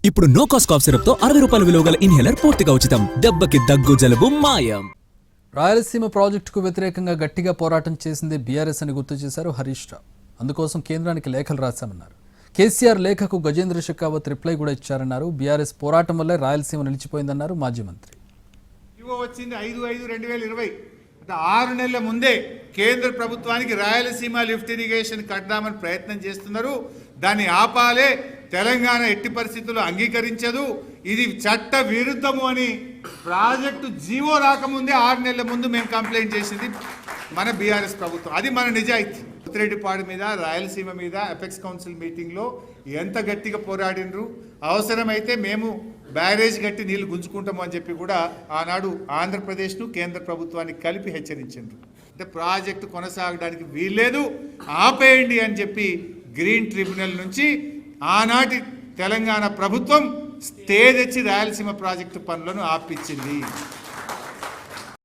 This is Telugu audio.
ఇప్పుడు నో కాస్ట్ కాఫ్ సిరప్ తో 60 రూపాయల విలువ గల ఇన్హేలర్ పూర్తిగా ఉచితం. దెబ్బకి దగ్గు జలుబు మాయం. రాయలసీమ ప్రాజెక్టుకు వ్యతిరేకంగా గట్టిగా పోరాటం చేసింది బీఆర్ఎస్ అని గుర్తు చేశారు హరీష్ రావు. అందుకోసం కేంద్రానికి లేఖలు రాశామన్నారు. కేసీఆర్ లేఖకు గజేంద్ర షెకావత్ రిప్లై కూడా ఇచ్చారన్నారు. బీఆర్ఎస్ పోరాటం వల్లే రాయలసీమ నిలిచిపోయిందన్నారు మాజీ మంత్రి. వచ్చింది 5/5/2020 అంటే 6 నెలల ముందే కేంద్ర ప్రభుత్వానికి రాయలసీమ లిఫ్ట్ ఇరిగేషన్ కడదామని ప్రయత్నం చేస్తున్నారు. దాన్ని ఆపాలే, తెలంగాణ ఎట్టి పరిస్థితుల్లో అంగీకరించదు, ఇది చట్ట విరుద్ధము అని ప్రాజెక్టు జీవో రాకముందే 6 నెలల ముందు మేము కంప్లైంట్ చేసింది మన బీఆర్ఎస్ ప్రభుత్వం. అది మన నిజాయితీ. ఉత్తరెడ్డిపాడు మీద, రాయలసీమ మీద అపెక్స్ కౌన్సిల్ మీటింగ్లో ఎంత గట్టిగా పోరాడినరు. అవసరమైతే మేము బ్యారేజ్ కట్టి నీళ్లు గుంజుకుంటాము అని చెప్పి కూడా ఆనాడు ఆంధ్రప్రదేశ్ను కేంద్ర ప్రభుత్వాన్ని కలిపి హెచ్చరించారు. అంటే ప్రాజెక్టు కొనసాగడానికి వీల్లేదు, ఆపేయండి అని చెప్పి గ్రీన్ ట్రిబ్యునల్ నుంచి ఆనాటి తెలంగాణ ప్రభుత్వం స్టే తెచ్చి రాయలసీమ ప్రాజెక్టు పనులను ఆపించింది.